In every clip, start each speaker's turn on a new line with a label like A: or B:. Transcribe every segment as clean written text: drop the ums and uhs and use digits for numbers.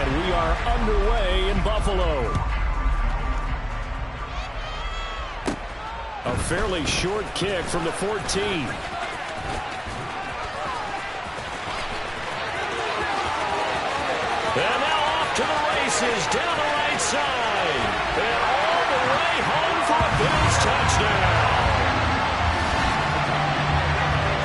A: And we are underway in Buffalo. A fairly short kick from the 14. And now off to the races down the right side. And all the way home for a Bills touchdown.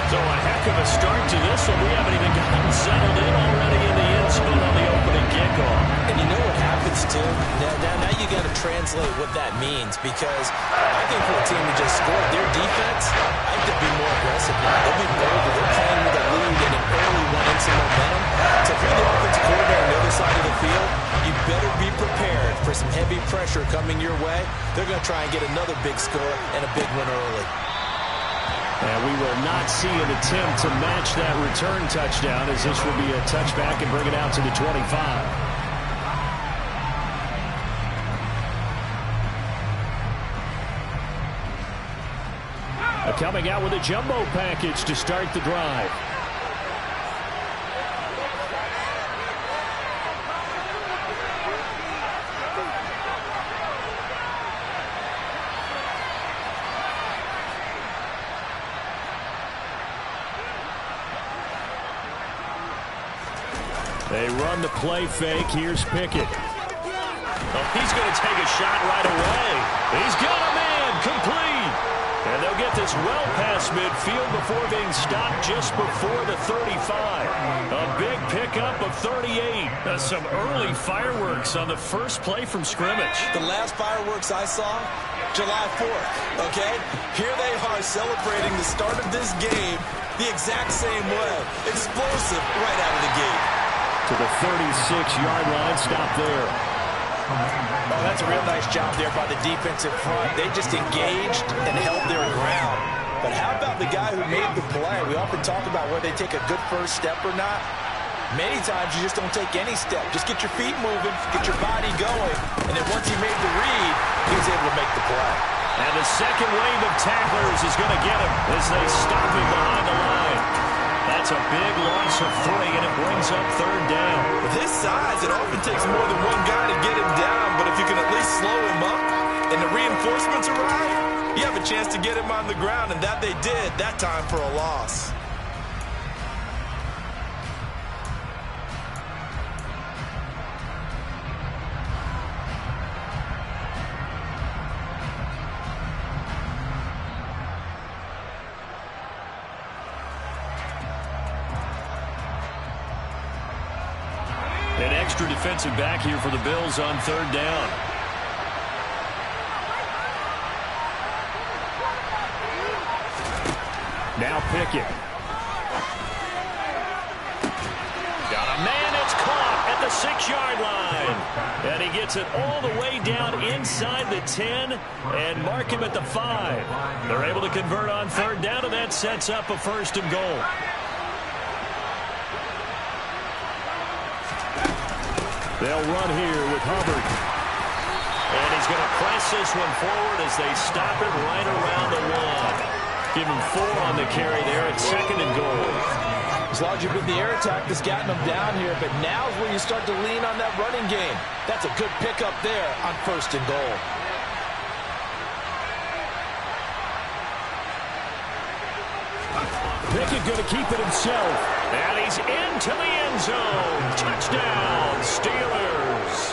A: So a heck of a start to this one. We haven't even gotten settled in already in the end zone on the opening kickoff.
B: And you know what happens, too? Now you got to translate what that means, because I think for a team who just scored, their defense, I think they'll be more aggressive now. They'll be bolder. They're playing with a lead and an early one in some momentum. So if you're the offensive coordinator on the other side of the field, you better be prepared for some heavy pressure coming your way. They're going to try and get another big score and a big one early.
A: And we will not see an attempt to match that return touchdown, as this will be a touchback and bring it out to the 25. Coming out with a jumbo package to start the drive. They run the play fake. Here's Pickett. Oh, he's going to take a shot right away. He's got a man complete. And they'll get this well past midfield before being stopped just before the 35. A big pickup of 38. Some early fireworks on the first play from scrimmage.
B: The last fireworks I saw, July 4th, okay? Here they are celebrating the start of this game the exact same way. Explosive right out of the gate.
A: To the 36-yard line, stop there.
B: Oh, that's a real nice job there by the defensive front. They just engaged and held their ground. But how about the guy who made the play? We often talk about whether they take a good first step or not. Many times you just don't take any step. Just get your feet moving, get your body going, and then once he made the read, he was able to make the play.
A: And the second wave of tacklers is going to get him as they stop him behind the line. That's a big loss of 3, and it brings up third down.
B: With his size, it often takes more than one guy to get him down, but if you can at least slow him up and the reinforcements arrive, you have a chance to get him on the ground, and that they did that time for a loss.
A: An extra defensive back here for the Bills on third down. Now Pickett. Got a man, it's caught at the 6-yard line. And he gets it all the way down inside the 10 and mark him at the 5. They're able to convert on third down, and that sets up a first and goal. They'll run here with Hubbard. And he's going to press this one forward as they stop it right around the 1. Give him 4 on the carry there at second and goal.
B: As long as you've been the air attack that's gotten them down here, but now's where you start to lean on that running game. That's a good pickup there on first and goal.
A: Pickett going to keep it himself. And he's into the end zone. Touchdown, Steelers.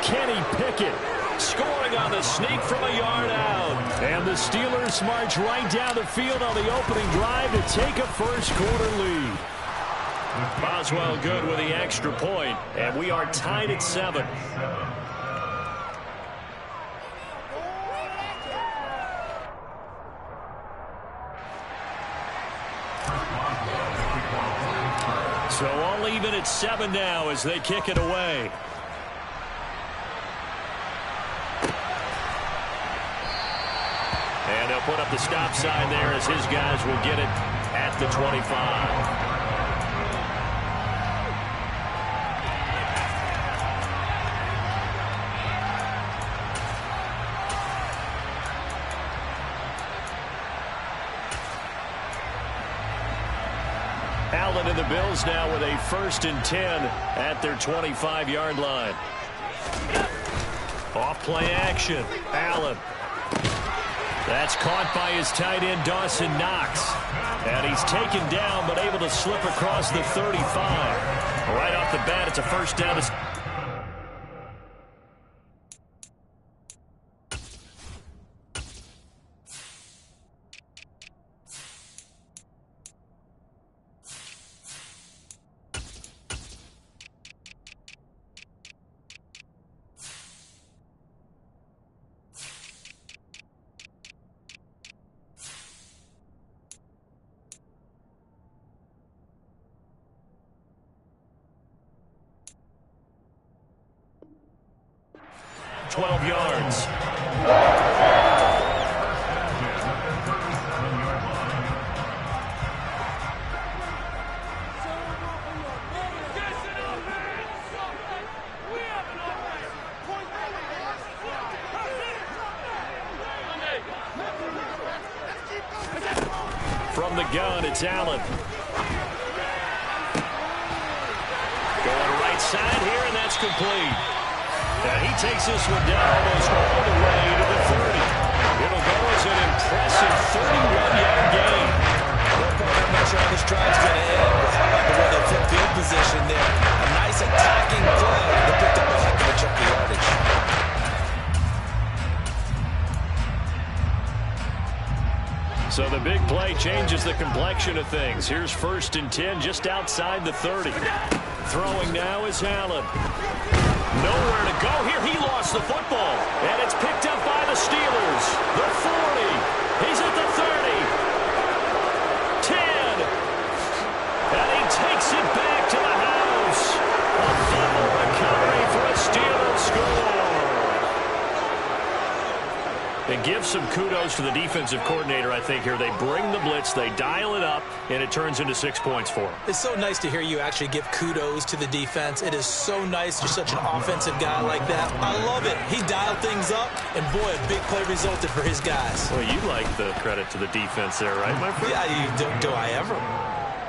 A: Kenny Pickett scoring on the sneak from a yard out. And the Steelers march right down the field on the opening drive to take a first-quarter lead. Boswell good with the extra point, and we are tied at 7. So all even at 7 now as they kick it away. And they'll put up the stop sign there as his guys will get it at the 25. Allen and the Bills now with a 1st and 10 at their 25-yard line. Off play action. Allen. That's caught by his tight end, Dawson Knox. And he's taken down, but able to slip across the 35. Right off the bat, it's a 1st down. 12 yards. From the gun, it's Allen. Going right side here, and that's complete. And he takes this one down almost all the way to the 30. It'll go as an impressive 31-yard gain.
B: I'm not sure how this drive's going to end, but how about the way they flip field position there? A nice attacking play. They picked up a heck of a chunk of yardage.
A: So the big play changes the complexion of things. Here's 1st and 10 just outside the 30. Throwing now is Allen. Nowhere to go here. He lost the football. And it's picked up by the Steelers. The 40. He's at the 30. 10. And he takes it back to the house. A fumble recovery for a Steelers score. And give some kudos to the defensive coordinator, I think, here. They bring the blitz, they dial it up, and it turns into 6 points for them.
B: It's so nice to hear you actually give kudos to the defense. It is so nice. You're such an offensive guy like that. I love it. He dialed things up, and boy, a big play resulted for his guys.
A: Well, you like the credit to the defense there, right, my friend?
B: Yeah, do I ever?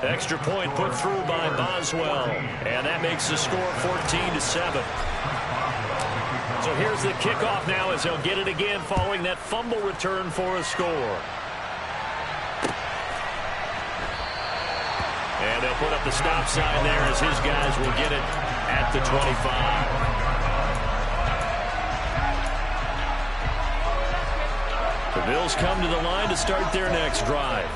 A: Extra point put through by Boswell, and that makes the score 14-7. So here's the kickoff now as he'll get it again following that fumble return for a score. And they'll put up the stop sign there as his guys will get it at the 25. The Bills come to the line to start their next drive.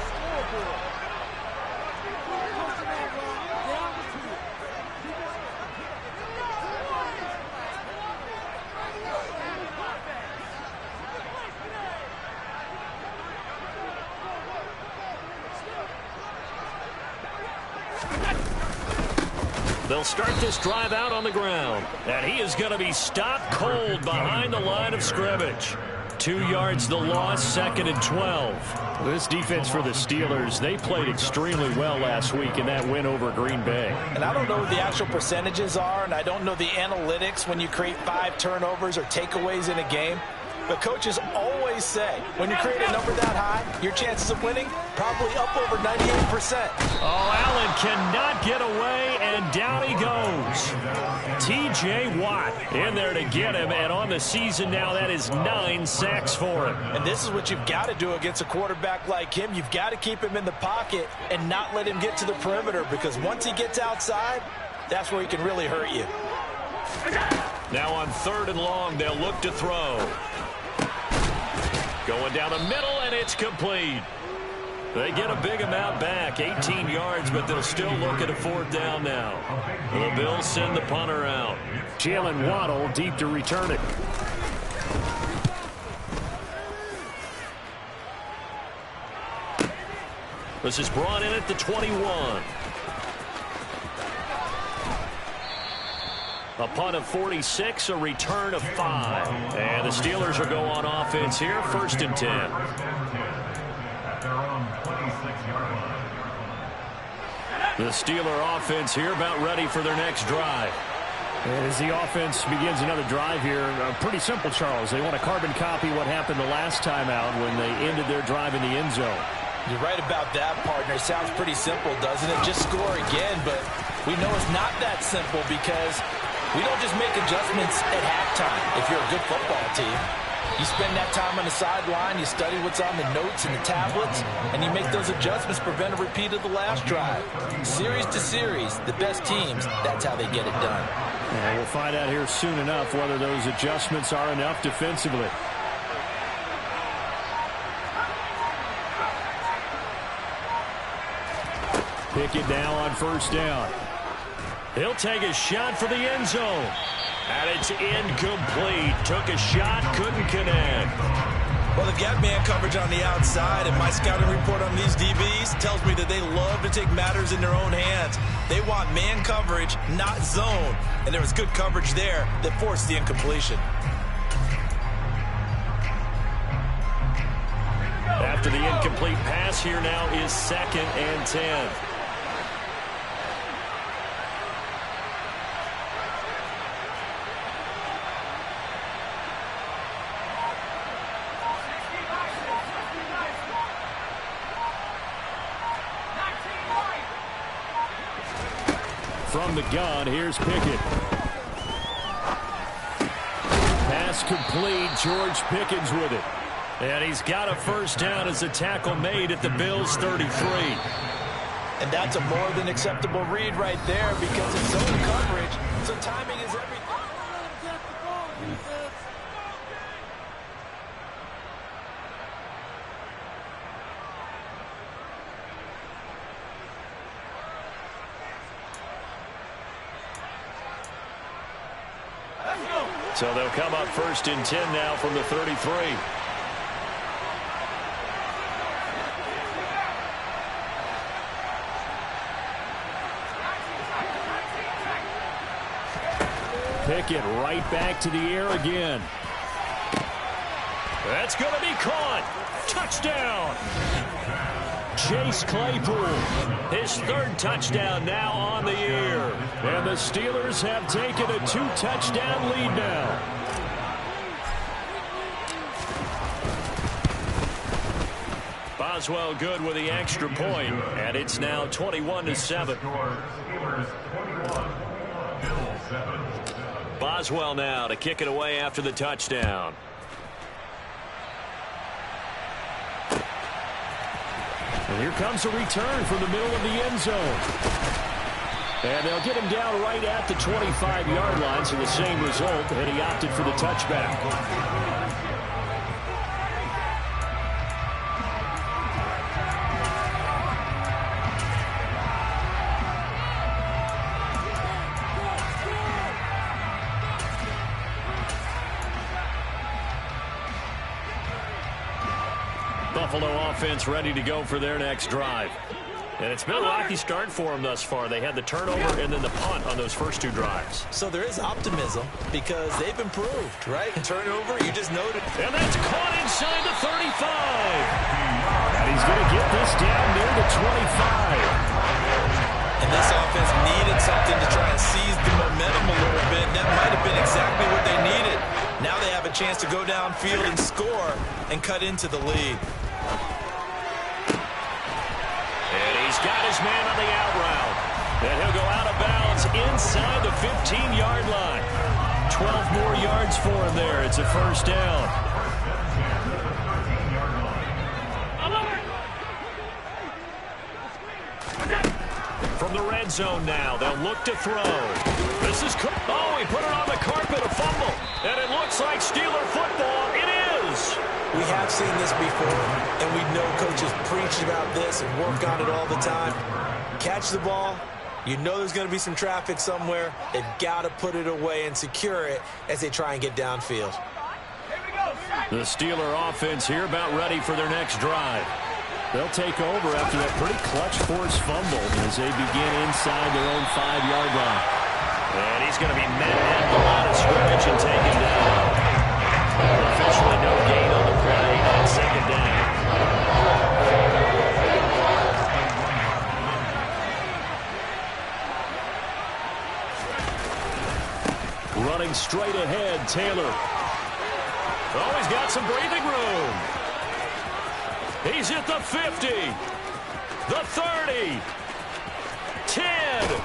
A: They'll start this drive out on the ground. And he is going to be stopped cold behind the line of scrimmage. 2 yards the loss, 2nd and 12. This defense for the Steelers, they played extremely well last week in that win over Green Bay.
C: And I don't know what the actual percentages are, and I don't know the analytics when you create 5 turnovers or takeaways in a game. But coaches always say, when you create a number that high, your chances of winning probably up over 98%.
A: Oh, Allen cannot get away, and down he goes. T.J. Watt in there to get him, and on the season now, that is 9 sacks for him.
C: And this is what you've got to do against a quarterback like him. You've got to keep him in the pocket and not let him get to the perimeter, because once he gets outside, that's where he can really hurt you.
A: Now on 3rd and long, they'll look to throw. Going down the middle, and it's complete. They get a big amount back, 18 yards, but they'll still look at a 4th down now. The Bills send the punter out. Jalen Waddle deep to return it. This is brought in at the 21. A punt of 46, a return of 5. And the Steelers will go on offense here, 1st and 10. The Steeler offense here about ready for their next drive.
D: As the offense begins another drive here, pretty simple, Charles. They want to carbon copy what happened the last time out when they ended their drive in the end zone.
C: You're right about that, partner. Sounds pretty simple, doesn't it? Just score again, but we know it's not that simple because we don't just make adjustments at halftime if you're a good football team. You spend that time on the sideline, you study what's on the notes and the tablets, and you make those adjustments to prevent a repeat of the last drive. Series to series, the best teams, that's how they get it done.
D: And we'll find out here soon enough whether those adjustments are enough defensively. Pickett now on first down.
A: He'll take a shot for the end zone. And it's incomplete. Took a shot, couldn't connect.
B: Well, the gap man coverage on the outside, and my scouting report on these DBs tells me that they love to take matters in their own hands. They want man coverage, not zone. And there was good coverage there that forced the incompletion.
A: After the incomplete pass, here now is 2nd and 10.
D: From the gun, here's Pickett. Pass complete. George Pickens with it.
A: And he's got a first down as a tackle made at the Bills' 33.
C: And that's a more than acceptable read right there because it's zone coverage, so timing is everything.
A: So they'll come up 1st and 10 now from the 33.
D: Pickett right back to the air again.
A: That's going to be caught. Touchdown. Chase Claypool, his 3rd touchdown now on the year.
D: And the Steelers have taken a 2-touchdown lead now.
A: Boswell good with the extra point, and it's now 21-7. Boswell now to kick it away after the touchdown.
D: And here comes a return from the middle of the end zone. And they'll get him down right at the 25-yard line, so the same result, and he opted for the touchback.
A: Buffalo offense ready to go for their next drive. And it's been a rocky start for them thus far. They had the turnover and then the punt on those first 2 drives.
B: So there is optimism because they've improved, right? Turnover, you just noted.
A: And that's caught inside the 35.
D: And he's going to get this down near the 25.
B: And this offense needed something to try and seize the momentum a little bit. That might have been exactly what they needed. Now they have a chance to go downfield and score and cut into the lead.
A: And he's got his man on the out route. And he'll go out of bounds inside the 15-yard line. 12 more yards for him there. It's a first down. From the red zone now, they'll look to throw. This is Cook. Oh, he put it on the carpet, a fumble. And it looks like Steeler football. It is.
B: We have seen this before, and we know coaches preach about this and work on it all the time. Catch the ball. You know there's going to be some traffic somewhere. They've got to put it away and secure it as they try and get downfield.
D: The Steeler offense here about ready for their next drive. They'll take over after that pretty clutch forced fumble as they begin inside their own 5-yard line.
A: And he's going to be met at the line of scrimmage and taken down. Officially no gain on the play on 2nd down.
D: Running straight ahead, Taylor.
A: Oh, he's got some breathing room. He's at the 50, the 30, 10.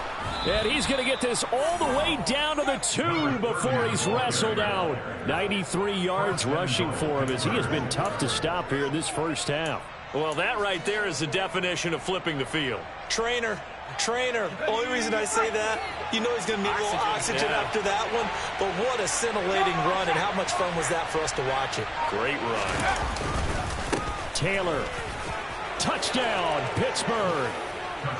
A: And he's going to get this all the way down to the 2 before he's wrestled out. 93 yards rushing for him as he has been tough to stop here this first half. Well, that right there is the definition of flipping the field.
B: Trainer. Only reason I say that, you know he's going to need a little oxygen after that one. But what a scintillating run, and how much fun was that for us to watch it.
A: Great run.
D: Taylor. Touchdown, Pittsburgh.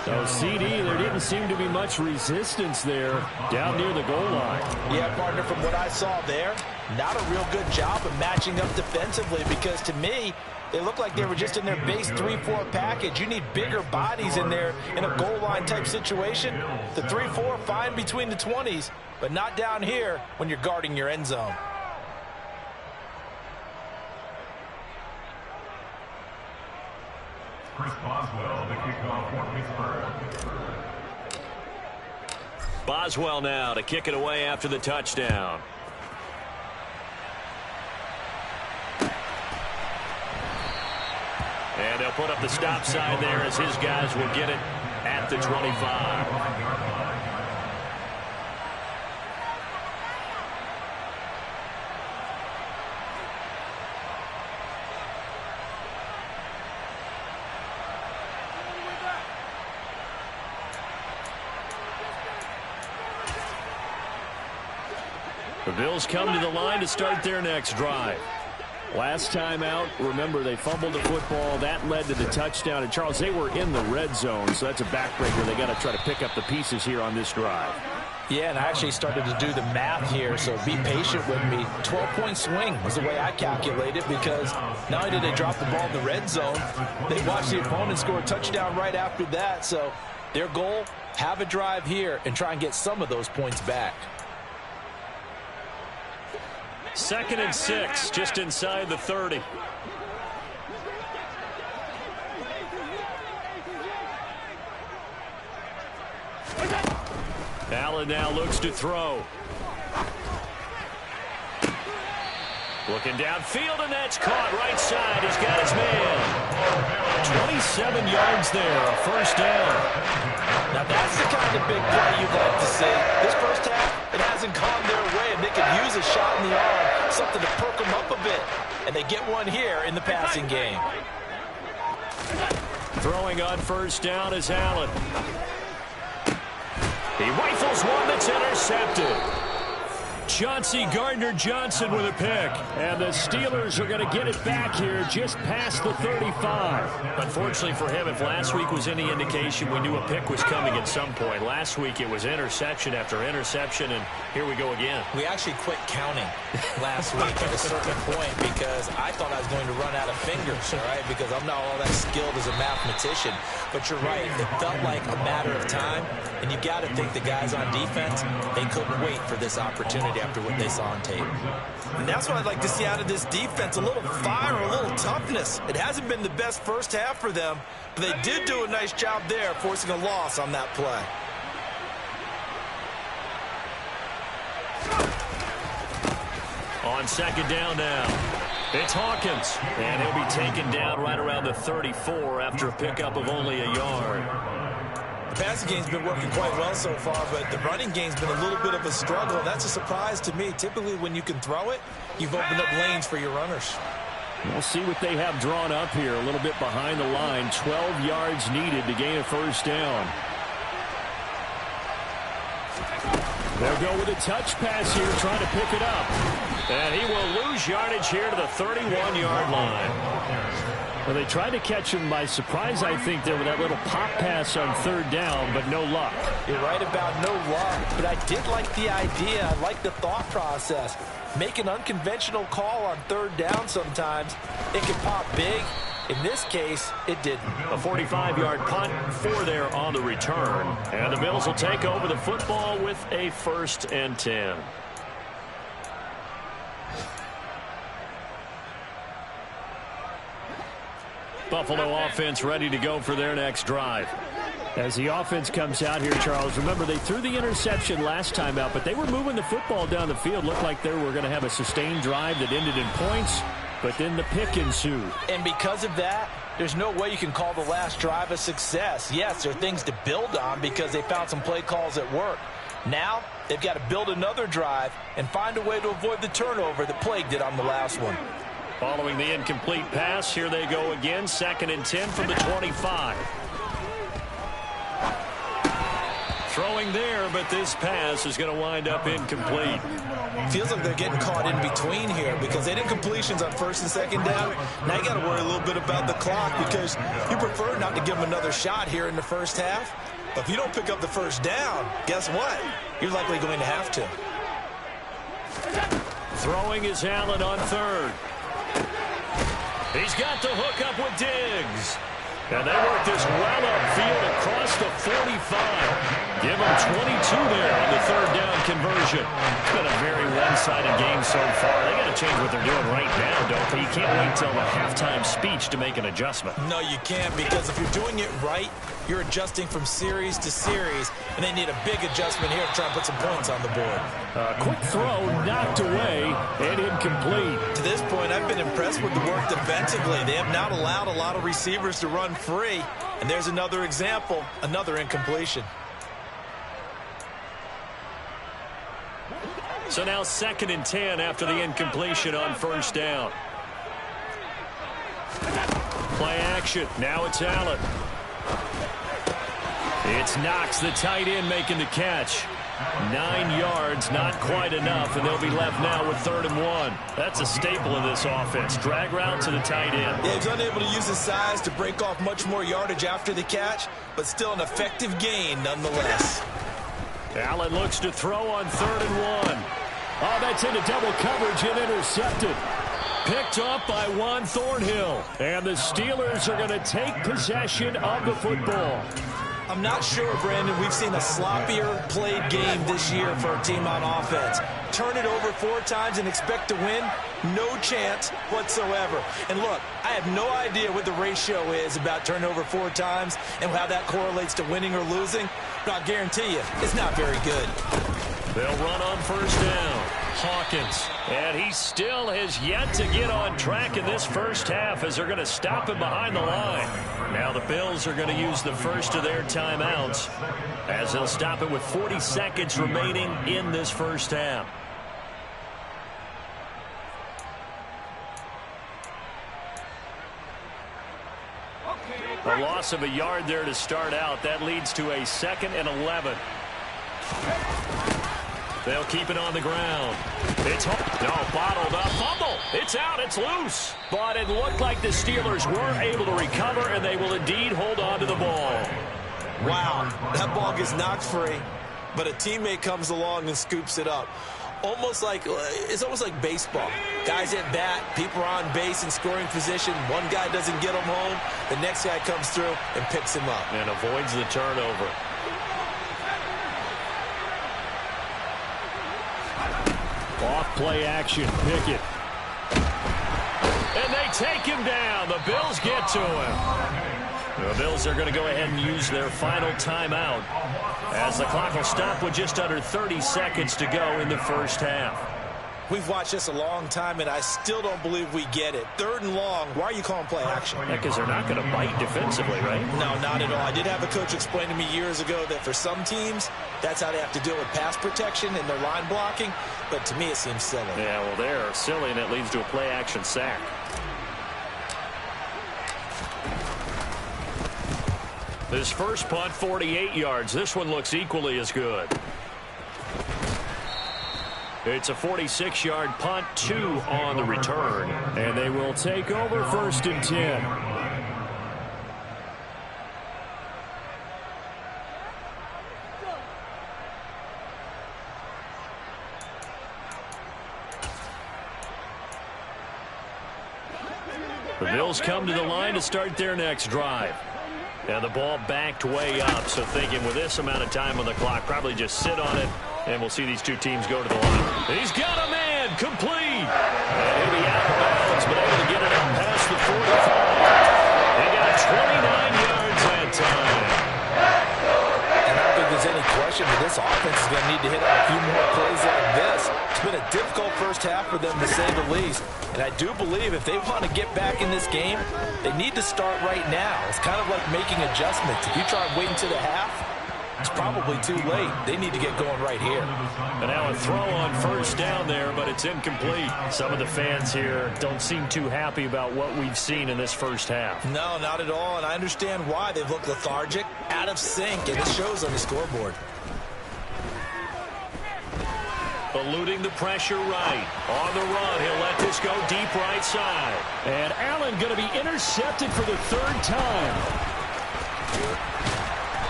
D: So, CD, there didn't seem to be much resistance there down near the goal line.
C: Yeah, partner, from what I saw there, not a real good job of matching up defensively because, to me, they looked like they were just in their base 3-4 package. You need bigger bodies in there in a goal line type situation. The 3-4, fine between the 20s, but not down here when you're guarding your end zone.
E: Chris Boswell, the kickoff for Pittsburgh.
A: Boswell now to kick it away after the touchdown. And they'll put up the stop sign there as his guys will get it at the 25. The Bills come to the line to start their next drive. Last time out, remember, they fumbled the football. That led to the touchdown. And, Charles, they were in the red zone, so that's a backbreaker. They got to try to pick up the pieces here on this drive.
C: Yeah, and I actually started to do the math here, so be patient with me. 12-point swing was the way I calculated because not only did they drop the ball in the red zone, they watched the opponent score a touchdown right after that. So their goal, have a drive here and try and get some of those points back.
A: 2nd and 6, just inside the 30. Allen now looks to throw. Looking downfield, and that's caught right side. He's got his man. 27 yards there, a first down.
C: Now that's the kind of big play you'd like to see. This first half, it hasn't gone their way, and they could use a shot in the arm, something to perk them up a bit. And they get one here in the passing game.
A: Throwing on first down is Allen. He rifles one that's intercepted. Chauncey Gardner-Johnson with a pick. And the Steelers are going to get it back here just past the 35. Unfortunately for him, if last week was any indication, we knew a pick was coming at some point. Last week it was interception after interception, and here we go again.
B: We actually quit counting last week at a certain point because I thought I was going to run out of fingers, all right, because I'm not all that skilled as a mathematician. But you're right. It felt like a matter of time, and you got to think the guys on defense, they couldn't wait for this opportunity after what they saw on tape.
C: And that's what I'd like to see out of this defense, a little fire, a little toughness. It hasn't been the best first half for them, but they did do a nice job there, forcing a loss on that play.
A: On second down now, it's Hawkins, and he'll be taken down right around the 34 after a pickup of only a yard.
C: The passing game's been working quite well so far, but the running game's been a little bit of a struggle, and that's a surprise to me. Typically, when you can throw it, you've opened up lanes for your runners.
D: We'll see what they have drawn up here. A little bit behind the line. 12 yards needed to gain a first down. They'll go with a touch pass here, trying to pick it up.
A: And he will lose yardage here to the 31-yard line.
D: Well, they tried to catch him by surprise, I think, there with that little pop pass on third down, but no luck.
C: You're right about no luck, but I did like the idea. I like the thought process. Make an unconventional call on third down sometimes. It can pop big. In this case, it didn't.
A: A 45-yard punt, 4 there on the return. And the Bills will take over the football with a 1st and 10. Buffalo offense ready to go for their next drive.
D: As the offense comes out here, Charles, remember they threw the interception last time out, but they were moving the football down the field. Looked like they were going to have a sustained drive that ended in points, but then the pick ensued.
C: And because of that, There's no way you can call the last drive a success. Yes, there are things to build on because they found some play calls that work. Now, they've got to build another drive and find a way to avoid the turnover that plagued it on the last one.
D: Following the incomplete pass, here they go again. 2nd and 10 from the 25. Throwing there, but this pass is going to wind up incomplete.
B: Feels like they're getting caught in between here because they did completions on 1st and 2nd down. Now you got to worry a little bit about the clock because you prefer not to give them another shot here in the first half. But if you don't pick up the first down, guess what? You're likely going to have to.
D: Throwing is Allen on 3rd. He's got the hook up with Diggs. And they work this well upfield across the 45. Give them 22 there on the 3rd down conversion. It's been a very one-sided game so far. They got to change what they're doing right now, don't they? You can't wait till the halftime speech to make an adjustment.
B: No, you can't, because if you're doing it right, you're adjusting from series to series, and they need a big adjustment here to try and put some points on the board.
D: Quick throw knocked away and incomplete.
B: To this point, I've been impressed with the work defensively. They have not allowed a lot of receivers to run free, and there's another example, another incompletion.
D: So now 2nd and 10 after the incompletion on 1st down. Play action. Now it's Allen. It's Knox, the tight end, making the catch. 9 yards, not quite enough, and they'll be left now with 3rd and 1. That's a staple of this offense. Drag route to the tight end.
B: Yeah, he's unable to use his size to break off much more yardage after the catch, but still an effective gain nonetheless.
D: Allen looks to throw on 3rd and 1. Oh, that's into double coverage and intercepted. Picked up by Juan Thornhill. And the Steelers are going to take possession of the football.
B: I'm not sure, Brandon, we've seen a sloppier played game this year for a team on offense. Turn it over 4 times and expect to win? No chance whatsoever. And look, I have no idea what the ratio is about turnover 4 times and how that correlates to winning or losing, but I'll guarantee you, it's not very good.
D: They'll run on 1st down. Hawkins. And he still has yet to get on track in this first half as they're going to stop him behind the line. Now the Bills are going to use the first of their timeouts as they'll stop it with 40 seconds remaining in this first half. A loss of a yard there to start out. That leads to a 2nd and 11. They'll keep it on the ground. It's bottled up. Fumble. It's out. It's loose. But it looked like the Steelers were able to recover, and they will indeed hold on to the ball.
B: Wow, that ball gets knocked free, but a teammate comes along and scoops it up. It's almost like baseball. Guys at bat, people are on base in scoring position. One guy doesn't get him home. The next guy comes through and picks him up.
D: And avoids the turnover. Off play action, Pickett. And they take him down. The Bills get to him. The Bills are going to go ahead and use their final timeout as the clock will stop with just under 30 seconds to go in the first half.
B: We've watched this a long time, and I still don't believe we get it. 3rd and long. Why are you calling play action?
D: Because they're not going to bite defensively, right?
B: No, not at all. I did have a coach explain to me years ago that for some teams, that's how they have to deal with pass protection and their line blocking. But to me, it seems silly.
D: Yeah, well, they're silly, and it leads to a play action sack. This first punt, 48 yards. This one looks equally as good. It's a 46-yard punt, 2 on the return. And they will take over 1st and 10. The Bills come to the line to start their next drive. And the ball backed way up, so thinking with this amount of time on the clock, probably just sit on it, and we'll see these two teams go to the line. He's got a man, complete. And he'll be out of bounds, but able to get it up past the 45. They got 29 yards that time.
B: And I don't think there's any question
C: question is this offense is going to need to hit on a few more plays like this. It's been a difficult first half for them, to say the least. And I do believe if they want to get back in this game, they need to start right now. It's kind of like making adjustments. If you try waiting to the half, it's probably too late. They need to get going right here.
D: And now a throw on first down there, but it's incomplete. Some of the fans here don't seem too happy about what we've seen in this first half.
C: No, not at all, and I understand why. They've looked lethargic, out of sync, and it shows on the scoreboard.
D: Eluding the pressure right. On the run, he'll let this go deep right side. And Allen going to be intercepted for the third time.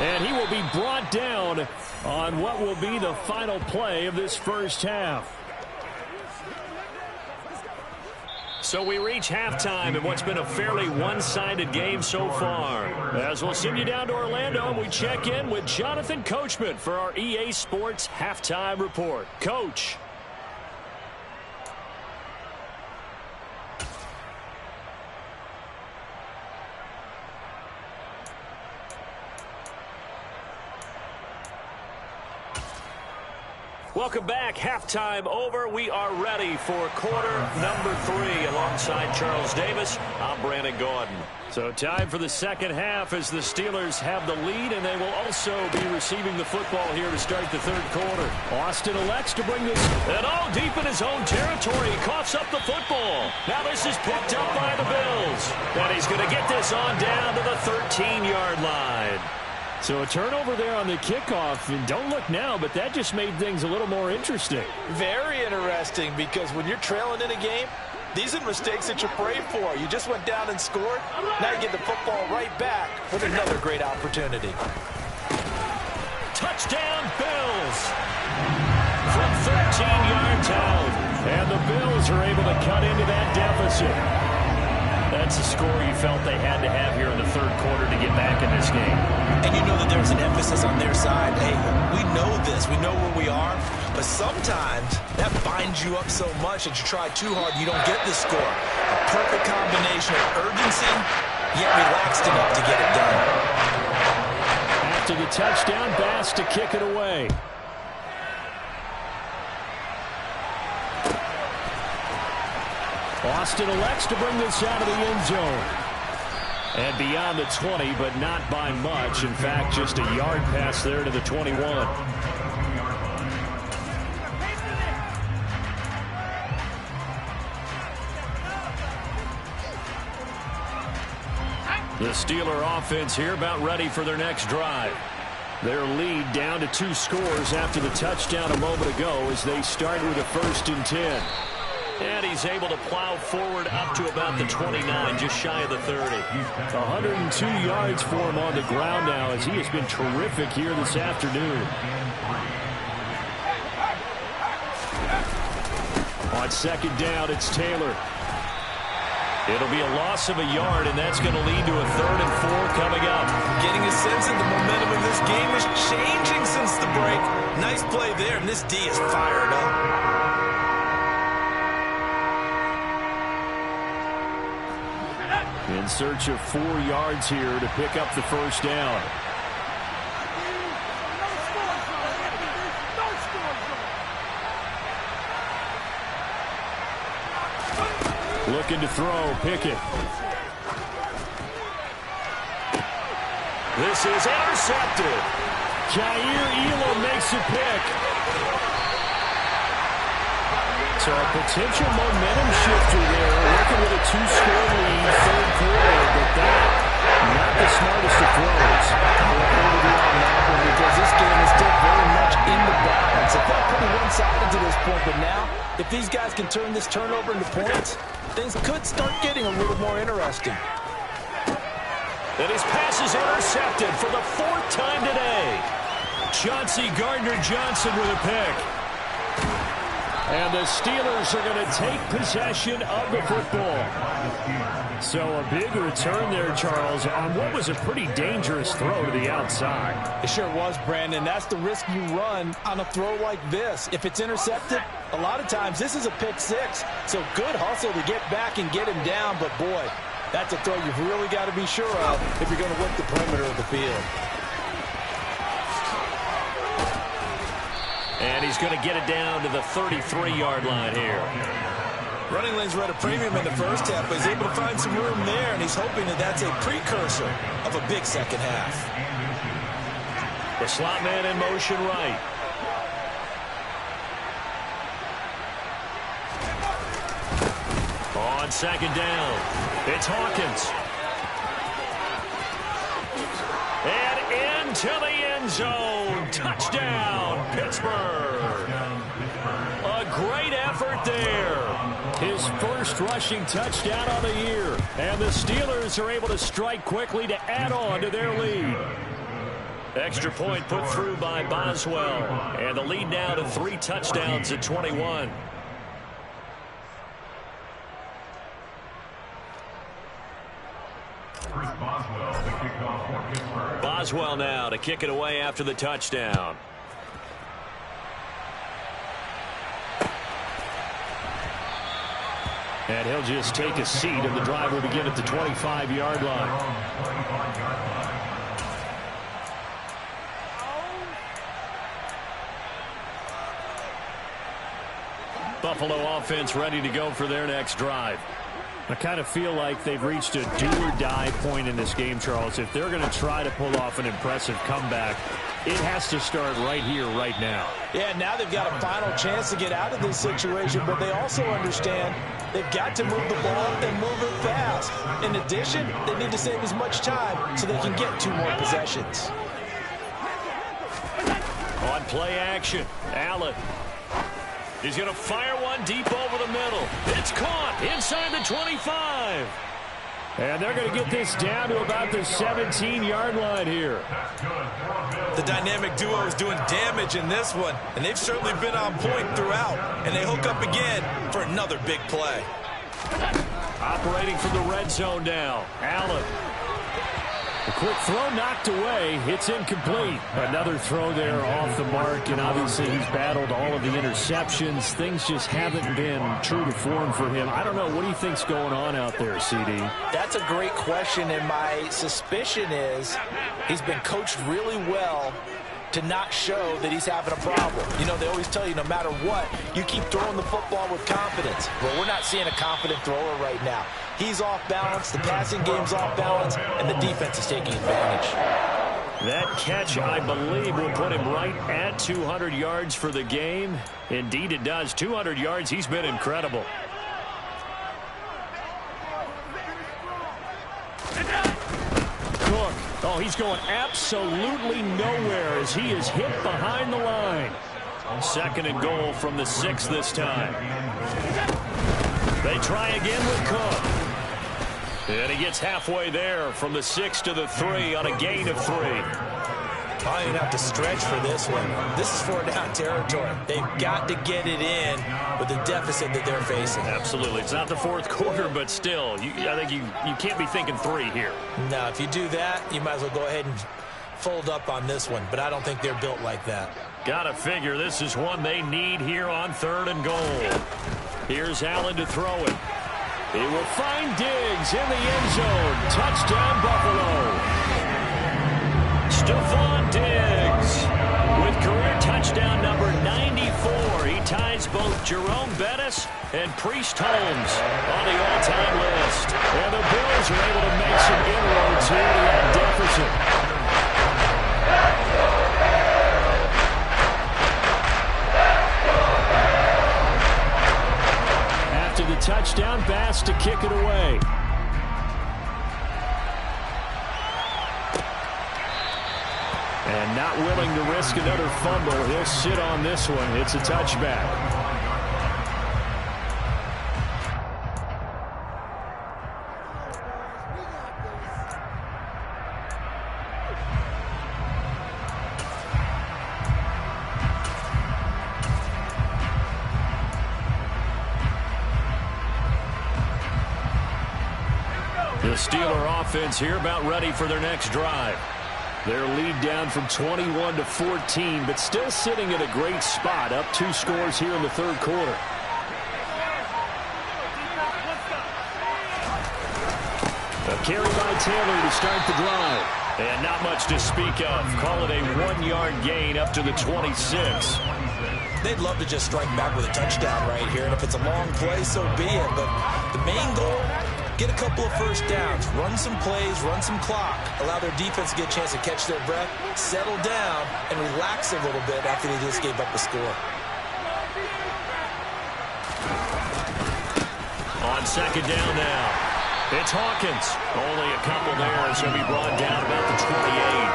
D: And he will be brought down on what will be the final play of this first half. So we reach halftime in what's been a fairly one-sided game so far. As we'll send you down to Orlando, we check in with Jonathan Coachman for our EA Sports Halftime Report. Coach. Welcome back. Halftime over. We are ready for quarter number 3 alongside Charles Davis. I'm Brandon Gordon. So time for the second half as the Steelers have the lead, and they will also be receiving the football here to start the third quarter. Austin elects to bring this, and all deep in his own territory. He coughs up the football. Now this is picked up by the Bills. And he's going to get this on down to the 13-yard line. So a turnover there on the kickoff, and don't look now, but that just made things a little more interesting.
C: Very interesting, because when you're trailing in a game, these are mistakes that you pray for. You just went down and scored. Now you get the football right back with another great opportunity.
D: Touchdown, Bills! From 13 yards out, and the Bills are able to cut into that deficit. That's a score you felt they had to have here in the third quarter to get back in this game.
C: And you know that there's an emphasis on their side. Hey, we know this. We know where we are. But sometimes that binds you up so much that you try too hard, you don't get the score. A perfect combination of urgency, yet relaxed enough to get it done.
D: After the touchdown, Bass to kick it away. Austin elects to bring this out of the end zone. And beyond the 20, but not by much. In fact, just a yard pass there to the 21. The Steeler offense here about ready for their next drive. Their lead down to 2 scores after the touchdown a moment ago as they start with a 1st and 10. And he's able to plow forward up to about the 29, just shy of the 30. 102 yards for him on the ground now as he has been terrific here this afternoon. On second down, it's Taylor. It'll be a loss of a yard, and that's going to lead to a 3rd and 4 coming up.
C: Getting a sense that the momentum of this game is changing since the break. Nice play there, and this D is fired up.
D: In search of 4 yards here to pick up the first down. Looking to throw, Pickett. This is intercepted. Jair Elam makes a pick. So a potential momentum shifter there, working with a 2-score lead, third quarter, but that, not the smartest of throws.
C: Because this game is still very much in the balance. It felt pretty one-sided to this point, but now, if these guys can turn this turnover into points, things could start getting a little more interesting.
D: And his pass is intercepted for the 4th time today. Chauncey Gardner-Johnson with a pick. And the Steelers are going to take possession of the football. So a big return there, Charles, on what was a pretty dangerous throw to the outside.
C: It sure was, Brandon. That's the risk you run on a throw like this. If it's intercepted, a lot of times this is a pick 6. So good hustle to get back and get him down. But, boy, that's a throw you've really got to be sure of if you're going to work the perimeter of the field.
A: And he's going to get it down to the 33-yard line here.
B: Running lanes were at a premium in the first half, but he's able to find some room there, and he's hoping that that's a precursor of a big second half.
A: The slot man in motion right. On second down, it's Hawkins. And into the end zone. Touchdown, Pittsburgh. A great effort there. His first rushing touchdown on the year. And the Steelers are able to strike quickly to add on to their lead. Extra point put through by Boswell. And the lead now to 3 touchdowns at 21. Boswell now to kick it away after the touchdown. And he'll just take a seat, and the drive will begin at the 25-yard line. Buffalo offense ready to go for their next drive. I kind of feel like they've reached a do-or-die point in this game, Charles. If they're going to try to pull off an impressive comeback, it has to start right here, right now.
C: Yeah, now they've got a final chance to get out of this situation, but they also understand they've got to move the ball and move it fast. In addition, they need to save as much time so they can get 2 more possessions.
A: On play action, Allen. He's going to fire one deep over the middle. It's caught inside the 25. And they're going to get this down to about the 17-yard line here.
B: The dynamic duo is doing damage in this one, and they've certainly been on point throughout. And they hook up again for another big play.
A: Operating from the red zone now, Allen. A quick throw knocked away. It's incomplete. Another throw there off the mark, and obviously he's battled all of the interceptions. Things just haven't been true to form for him. I don't know. What do you think's going on out there, CD?
C: That's a great question, and my suspicion is he's been coached really well to not show that he's having a problem. You know, they always tell you no matter what, you keep throwing the football with confidence. Well, we're not seeing a confident thrower right now. He's off balance, the passing game's off balance, and the defense is taking advantage.
A: That catch, I believe, will put him right at 200 yards for the game. Indeed it does. 200 yards, he's been incredible. Cook. Oh, he's going absolutely nowhere as he is hit behind the line. 2nd and goal from the 6 this time. They try again with Cook. And he gets halfway there from the 6 to the 3 on a gain of 3.
B: I don't even have to stretch for this one. This is 4-down territory. They've got to get it in with the deficit that they're facing.
A: Absolutely. It's not the 4th quarter, but still, I think you can't be thinking 3 here.
B: No, if you do that, you might as well go ahead and fold up on this one. But I don't think they're built like that.
A: Gotta figure this is one they need here on 3rd and goal. Here's Allen to throw it. He will find Diggs in the end zone. Touchdown, Buffalo. Stephon Diggs with career touchdown number 94. He ties both Jerome Bettis and Priest Holmes on the all-time list. And the Bills are able to make some inroads here to that deficit. The touchdown, Bass to kick it away. And not willing to risk another fumble. He'll sit on this one. It's a touchback. The Steeler offense here about ready for their next drive. Their lead down from 21 to 14, but still sitting at a great spot, up 2 scores here in the 3rd quarter. A carry by Taylor to start the drive. And not much to speak of. Call it a 1-yard gain up to the 26.
B: they'd love to just strike back with a touchdown right here. And if it's a long play, so be it. But the main goal, get a couple of first downs, run some plays, run some clock, allow their defense to get a chance to catch their breath, settle down, and relax a little bit after they just gave up the score.
D: On second down now, it's Hawkins. Only a couple there as he'll be brought down about the 28.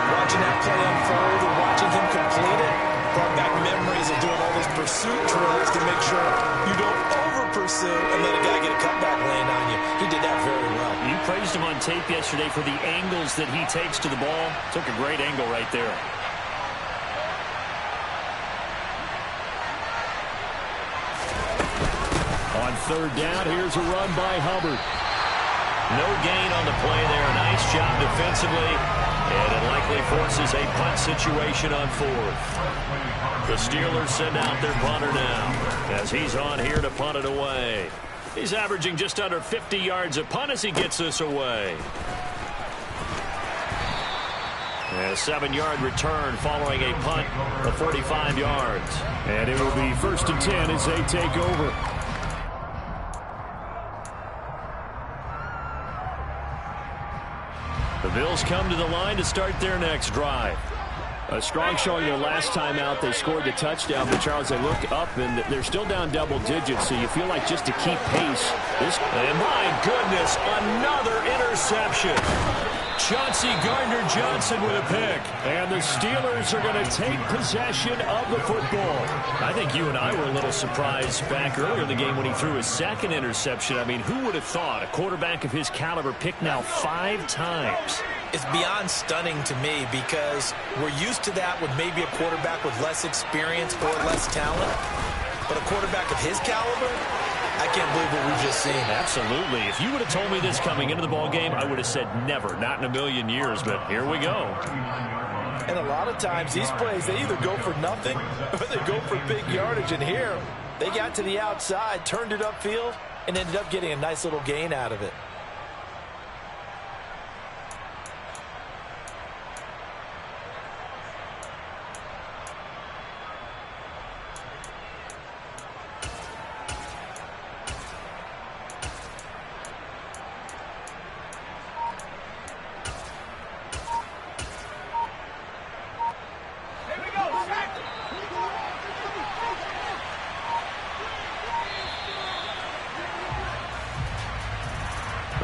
C: Watching that play unfold and watching him complete it brought back memories of doing all those pursuit drills to make sure you don't over-pursue and let a guy get a cutback lane on you. He did that very well.
D: You praised him on tape yesterday for the angles that he takes to the ball. Took a great angle right there. On third down, here's a run by Hubbard. No gain on the play there. Nice job defensively. And it likely forces a punt situation on fourth. The Steelers send out their punter now as he's on here to punt it away. He's averaging just under 50 yards a punt as he gets this away. A 7-yard return following a punt of 45 yards. And it will be 1st and 10 as they take over. The Bills come to the line to start their next drive. A strong showing their last time out. They scored the touchdown, but Charles, they look up and they're still down double digits, so you feel like just to keep pace. And my goodness, another interception. Chauncey Gardner-Johnson with a pick. And the Steelers are going to take possession of the football. I think you and I were a little surprised back earlier in the game when he threw his second interception. I mean, who would have thought a quarterback of his caliber picked now 5 times?
C: It's beyond stunning to me because we're used to that with maybe a quarterback with less experience or less talent. But a quarterback of his caliber, I can't believe what we've just seen.
D: Absolutely. If you would have told me this coming into the ballgame, I would have said never, not in a million years. But here we go.
C: And a lot of times these plays, they either go for nothing or they go for big yardage. And here, they got to the outside, turned it upfield, and ended up getting a nice little gain out of it.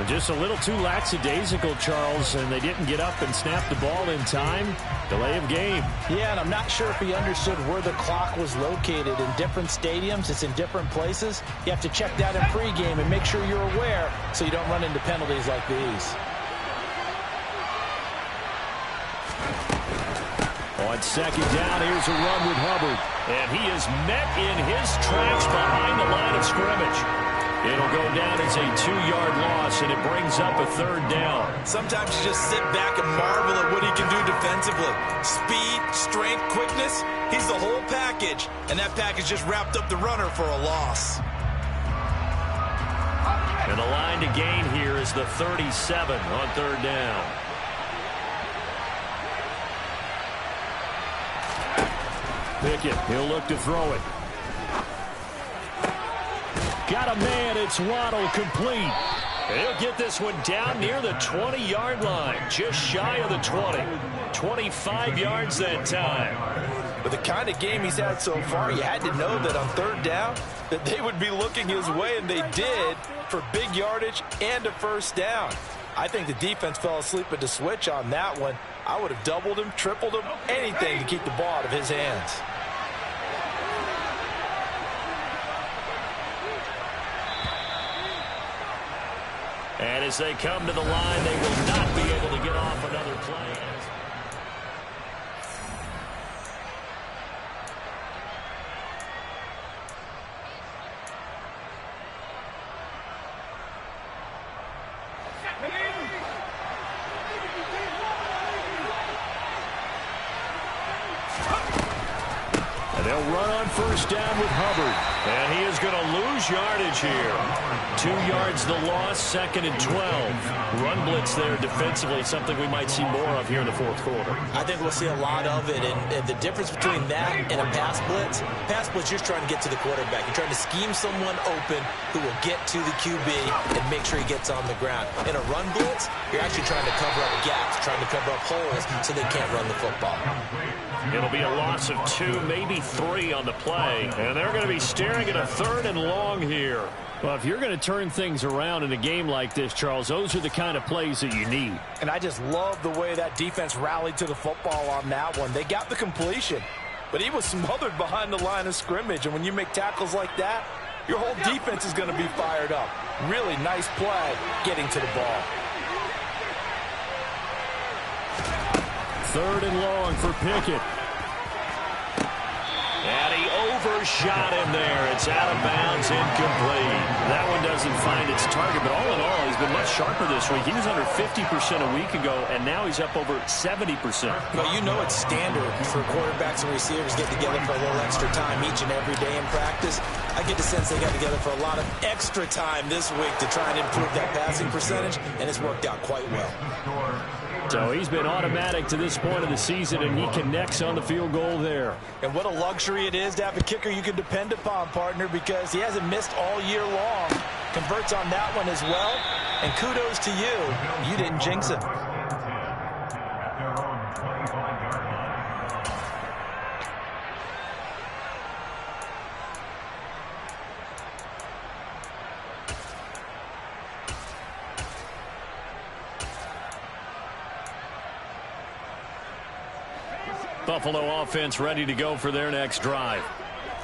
D: Just a little too lackadaisical, Charles, and they didn't get up and snap the ball in time. Delay of game.
C: Yeah, and I'm not sure if he understood where the clock was located. In different stadiums, it's in different places. You have to check that in pregame and make sure you're aware so you don't run into penalties like these.
D: On second down, here's a run with Hubbard. And he is met in his tracks behind the line of scrimmage. It'll go down as a 2-yard loss, and it brings up a 3rd down.
C: Sometimes you just sit back and marvel at what he can do defensively. Speed, strength, quickness, he's the whole package. And that package just wrapped up the runner for a loss.
D: And the line to gain here is the 37 on 3rd down. Pickett, he'll look to throw it. Got a man, it's Waddle, complete. He'll get this one down near the 20-yard line, just shy of the 20. 25 yards that time.
C: With the kind of game he's had so far, you had to know that on 3rd down that they would be looking his way, and they did, for big yardage and a 1st down. I think the defense fell asleep at the switch on that one. I would have doubled him, tripled him, anything to keep the ball out of his hands.
D: And as they come to the line, they will not be able to get off another play. They'll run on first down with Hubbard. And he is going to lose yardage here. 2 yards the loss, 2nd and 12. Run blitz there defensively, something we might see more of here in the fourth quarter.
B: I think we'll see a lot of it. And the difference between that and a pass blitz, you're trying to get to the quarterback. You're trying to scheme someone open who will get to the QB and make sure he gets on the ground. In a run blitz, you're actually trying to cover up gaps, trying to cover up holes so they can't run the football.
D: It'll be a loss of 2, maybe 3 on the play. And they're going to be staring at a 3rd and long here. Well, if you're going to turn things around in a game like this, Charles, those are the kind of plays that you need.
C: And I just love the way that defense rallied to the football on that one. They got the completion, but he was smothered behind the line of scrimmage. And when you make tackles like that, your whole defense is going to be fired up. Really nice play getting to the ball.
D: 3rd and long for Pickett. And he overshot him there. It's out of bounds, incomplete. That one doesn't find its target, but all in all, he's been much sharper this week. He was under 50% a week ago, and now he's up over 70%.
B: Well, you know it's standard for quarterbacks and receivers get together for a little extra time each and every day in practice. I get the sense they got together for a lot of extra time this week to try and improve that passing percentage, and it's worked out quite well.
D: So he's been automatic to this point of the season, and he connects on the field goal there.
C: And what a luxury it is to have a kicker you can depend upon, partner, because he hasn't missed all year long. Converts on that one as well. And kudos to you. You didn't jinx it.
D: Buffalo offense ready to go for their next drive.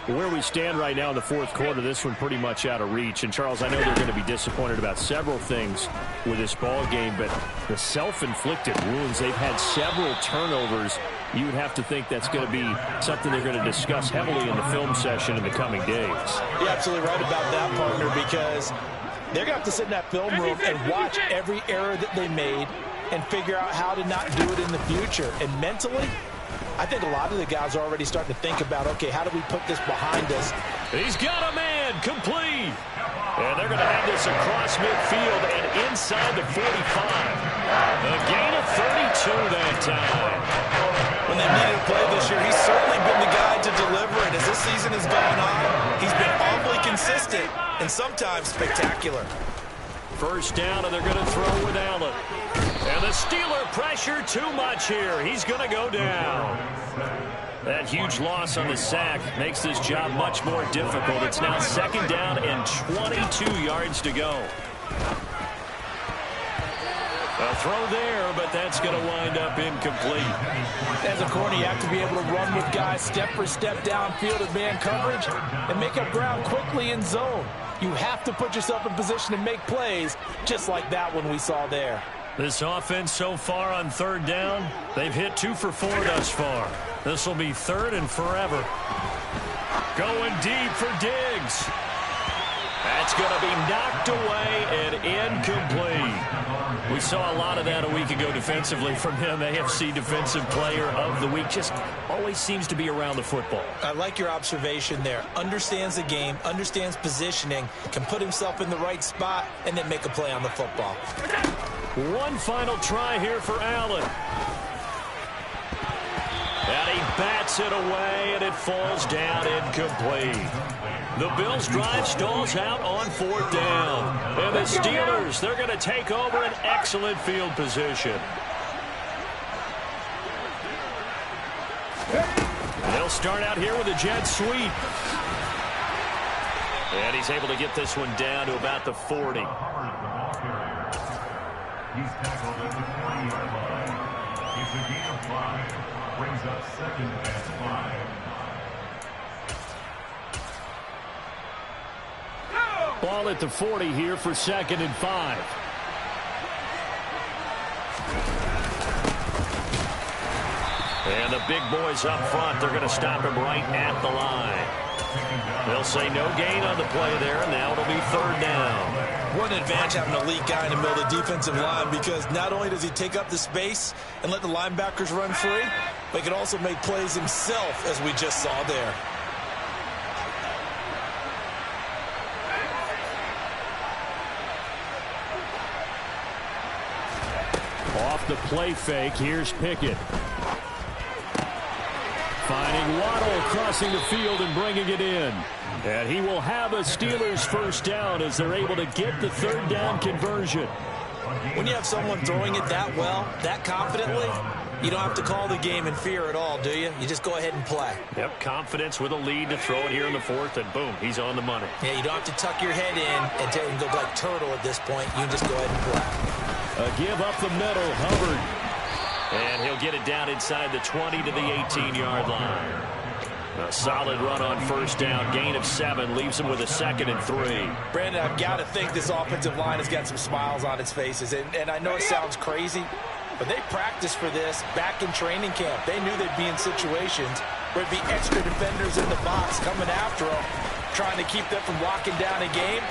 D: Where we stand right now in the fourth quarter, this one pretty much out of reach. And, Charles, I know they're going to be disappointed about several things with this ball game, but the self-inflicted wounds, they've had several turnovers. You would have to think that's going to be something they're going to discuss heavily in the film session in the coming days.
C: You're absolutely right about that, partner, because they're going to have to sit in that film room and watch every error that they made and figure out how to not do it in the future. And mentally, I think a lot of the guys are already starting to think about, okay, how do we put this behind us?
D: He's got a man, complete. And they're going to have this across midfield and inside the 45. A gain of 32 that time.
C: When they needed a play this year, he's certainly been the guy to deliver it. As this season has gone on, he's been awfully consistent and sometimes spectacular.
D: First down, and they're going to throw with Allen. And the Steeler pressure too much here. He's going to go down. That huge loss on the sack makes this job much more difficult. It's now 2nd down and 22 yards to go. A throw there, but that's going to wind up incomplete.
C: As a corner, you have to be able to run with guys step for step downfield in man coverage and make up ground quickly in zone. You have to put yourself in position to make plays, just like that one we saw there.
D: This offense so far on 3rd down, they've hit 2 for 4 thus far. This will be 3rd and forever. Going deep for Diggs. That's going to be knocked away and incomplete. We saw a lot of that a week ago defensively from him. AFC Defensive Player of the Week. Just always seems to be around the football.
B: I like your observation there. Understands the game, understands positioning, can put himself in the right spot, and then make a play on the football.
D: One final try here for Allen. And he bats it away, and it falls down incomplete. The Bills' drive stalls out on 4th down. And the Steelers, they're going to take over an excellent field position. They'll start out here with a jet sweep. And he's able to get this one down to about the 40.
E: He's tackled at the 20-yard line. It's a gain of 5. Brings up 2nd and 5.
D: Ball at the 40 here for 2nd and 5. And the big boys up front, they're going to stop him right at the line.
A: They'll say no gain on the play there, and now it'll be third down.
C: What an advantage having an elite guy in the middle of the defensive line, because not only does he take up the space and let the linebackers run free, but he can also make plays himself, as we just saw there.
D: Off the play fake, here's Pickett. Finding Waddle crossing the field and bringing it in. And he will have a Steelers first down as they're able to get the third down conversion.
C: When you have someone throwing it that well, that confidently, you don't have to call the game in fear at all, do you? You just go ahead and play.
A: Yep, confidence with a lead to throw it here in the fourth, and boom, he's on the money.
C: Yeah, you don't have to tuck your head in and go like turtle at this point. You can just go ahead and play.
D: A give up the middle, Hubbard.
A: And he'll get it down inside the 20 to the 18-yard line. A solid run on first down. Gain of 7 leaves him with a 2nd and 3.
C: Brandon, I've got to think this offensive line has got some smiles on its faces. And I know it sounds crazy, but they practiced for this back in training camp. They knew they'd be in situations where there'd be extra defenders in the box coming after them, trying to keep them from locking down a game.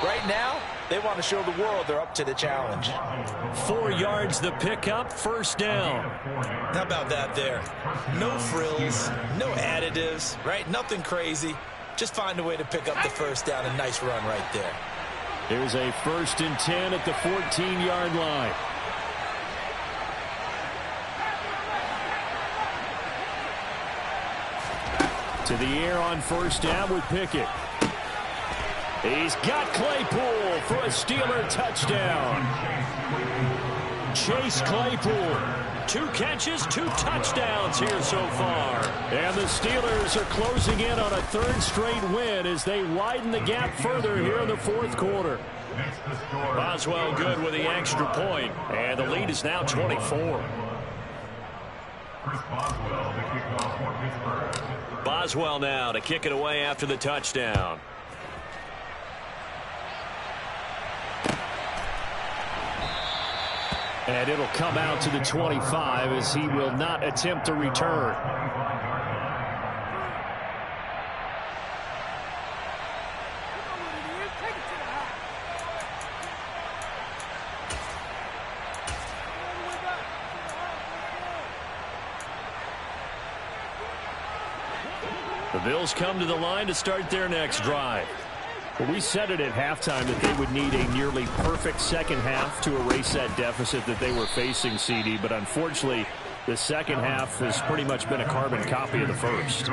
C: Right now, they want to show the world they're up to the challenge.
D: 4 yards the pickup, first down.
C: How about that there? No frills, no additives, right? Nothing crazy. Just find a way to pick up the first down. A nice run right there.
D: Here's a 1st and 10 at the 14-yard line. To the air on first down with Pickett. He's got Claypool for a Steeler touchdown. Chase Claypool. 2 catches, 2 touchdowns here so far. And the Steelers are closing in on a 3rd straight win as they widen the gap further here in the 4th quarter.
A: Boswell good with the extra point, and the lead is now 24. Boswell now to kick it away after the touchdown.
D: And it'll come out to the 25 as he will not attempt to return.
A: The Bills come to the line to start their next drive.
D: Well, we said it at halftime that they would need a nearly perfect second half to erase that deficit that they were facing, CD. But unfortunately, the second half has pretty much been a carbon copy of the first.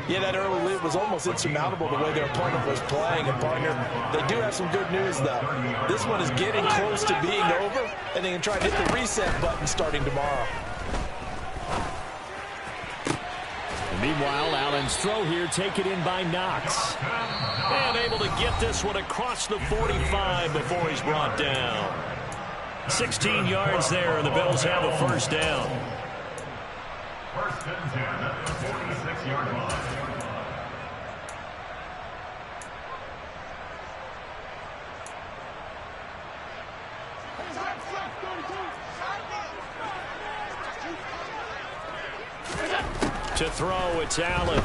C: Yeah, that early lead was almost insurmountable the way their opponent was playing. And, partner, they do have some good news, though. This one is getting close to being over, and they can try to hit the reset button starting tomorrow.
D: Meanwhile, Allen's throw here taken in by Knox.
A: And able to get this one across the 45 before he's brought down. 16 yards there, and the Bills have a first down.
E: First and 10 at the 46-yard line.
A: To throw, it's Allen.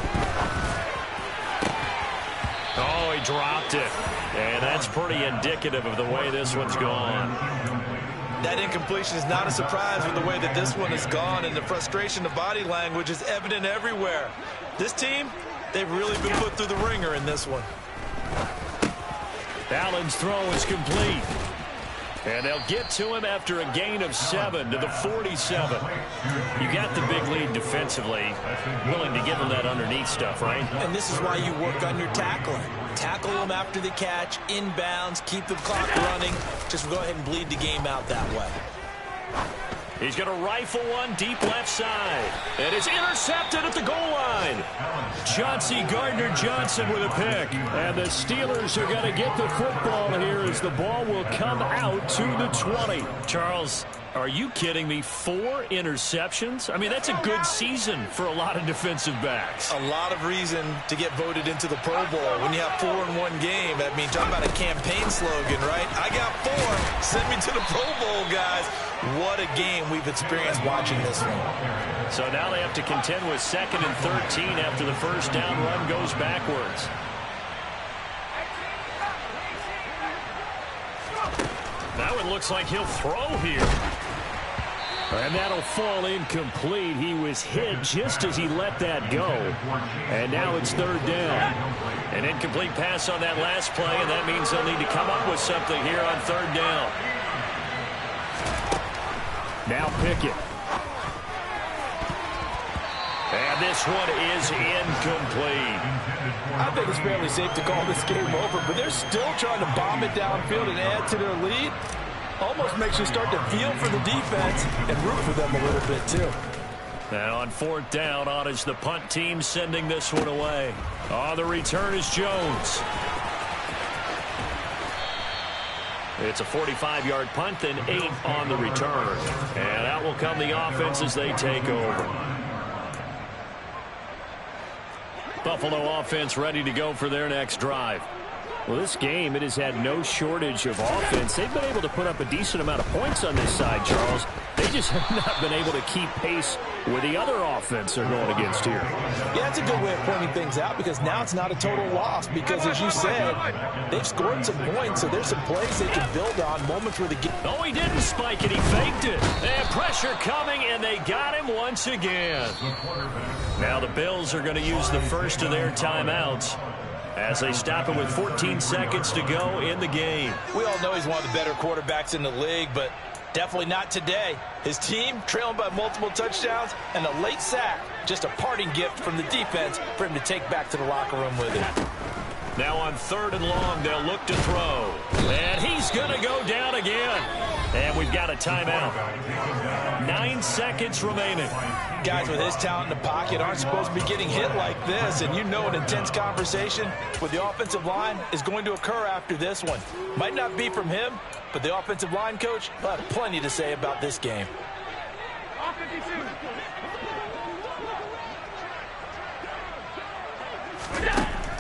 A: Oh, he dropped it. And that's pretty indicative of the way this one's gone.
C: That incompletion is not a surprise with the way that this one has gone, and the frustration of body language is evident everywhere. This team, they've really been put through the ringer in this one.
A: Allen's throw is complete. And they'll get to him after a gain of 7 to the 47. You got the big lead defensively. Willing to give him that underneath stuff, right?
C: And this is why you work on your tackling. Tackle them after the catch, inbounds, keep the clock running. Just go ahead and bleed the game out that way.
A: He's going to rifle one deep left side. And it's intercepted at the goal line.
D: Chauncey Gardner-Johnson with a pick. And the Steelers are going to get the football here as the ball will come out to the 20.
A: Charles, are you kidding me? 4 interceptions? I mean, that's a good season for a lot of defensive backs.
C: A lot of reason to get voted into the Pro Bowl. When you have 4 in one game, that means talk about a campaign slogan, right? I got 4. Send me to the Pro Bowl, guys. What a game we've experienced watching this one.
D: So now they have to contend with 2nd and 13 after the first down run goes backwards. Now it looks like he'll throw here. And that'll fall incomplete. He was hit just as he let that go. And now it's 3rd down. An incomplete pass on that last play, and that means they'll need to come up with something here on 3rd down. Now Pickett. And this one is incomplete.
C: I think it's fairly safe to call this game over, but they're still trying to bomb it downfield and add to their lead. Almost makes you start to feel for the defense and root for them a little bit, too.
D: And on 4th down, on is the punt team sending this one away. On the return is Jones. It's a 45-yard punt, then 8 on the return. And out will come the offense as they take over. Buffalo offense ready to go for their next drive. Well, this game, it has had no shortage of offense. They've been able to put up a decent amount of points on this side, Charles. They just have not been able to keep pace with the other offense they're going against here.
C: Yeah, that's a good way of pointing things out because now it's not a total loss because, as you said, they've scored some points, so there's some plays they can build on, moments where the game...
D: Oh, he didn't spike it. He faked it. And pressure coming, and they got him once again. Now the Bills are going to use the first of their timeouts as they stop it with 14 seconds to go in the game.
C: We all know he's one of the better quarterbacks in the league, but definitely not today. His team trailing by multiple touchdowns and a late sack. Just a parting gift from the defense for him to take back to the locker room with him.
D: Now on 3rd and long, they'll look to throw. And he's going to go down again. And we've got a timeout. 9 seconds remaining.
C: Guys with his talent in the pocket aren't supposed to be getting hit like this, and you know an intense conversation with the offensive line is going to occur after this one. Might not be from him, but the offensive line coach will have plenty to say about this game.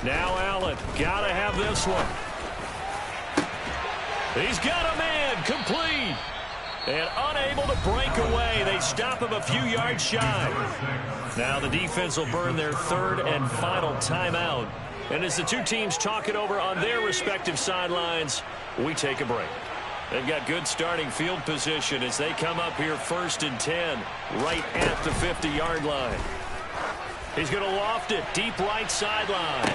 D: Now Allen, gotta have this one. He's got a man, complete. And unable to break away. They stop him a few yards shy. Now the defense will burn their 3rd and final timeout. And as the two teams talk it over on their respective sidelines, we take a break. They've got good starting field position as they come up here 1st and 10, right at the 50-yard line. He's going to loft it deep right sideline.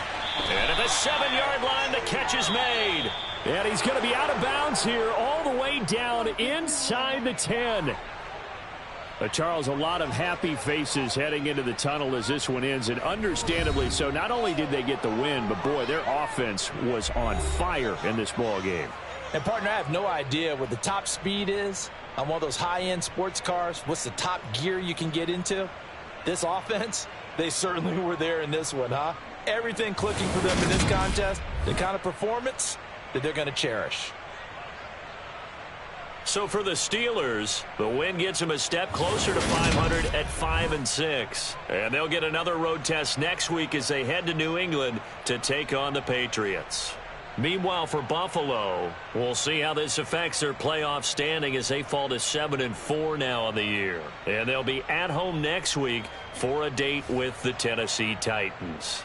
D: And at the 7-yard line, the catch is made. And he's going to be out of bounds here all the way down inside the 10. Charles, a lot of happy faces heading into the tunnel as this one ends, and understandably so. Not only did they get the win, but, boy, their offense was on fire in this ball game.
C: And, partner, I have no idea what the top speed is on one of those high-end sports cars. What's the top gear you can get into? This offense, they certainly were there in this one, huh? Everything clicking for them in this contest, the kind of performance that they're going to cherish.
D: So for the Steelers, the win gets them a step closer to 500 at 5-6. And they'll get another road test next week as they head to New England to take on the Patriots. Meanwhile, for Buffalo, we'll see how this affects their playoff standing as they fall to 7-4 now on the year. And they'll be at home next week for a date with the Tennessee Titans.